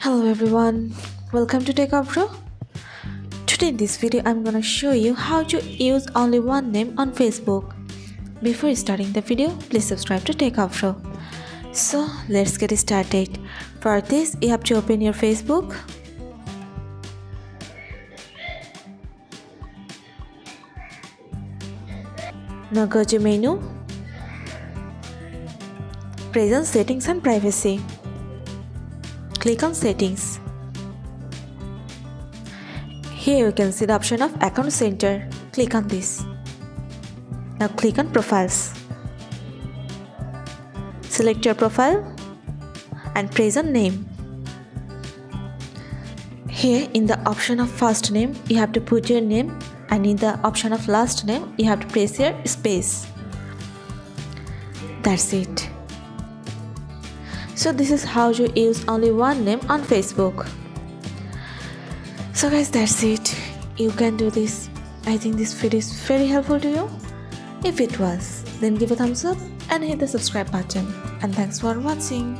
Hello everyone, welcome to Techavro. Today in this video I'm gonna show you how to use only one name on Facebook. Before starting the video, please subscribe to Techavro. So let's get started. For this you have to open your Facebook. Now go to menu, presence, settings and privacy. Click on settings. Here you can see the option of account center. Click on this. Now click on profiles. Select your profile and present name. Here in the option of first name you have to put your name, and in the option of last name you have to press your space. That's it. So this is how you use only one name on Facebook. So guys, that's it. You can do this. I think this video is very helpful to you. If it was, then give a thumbs up and hit the subscribe button. And thanks for watching.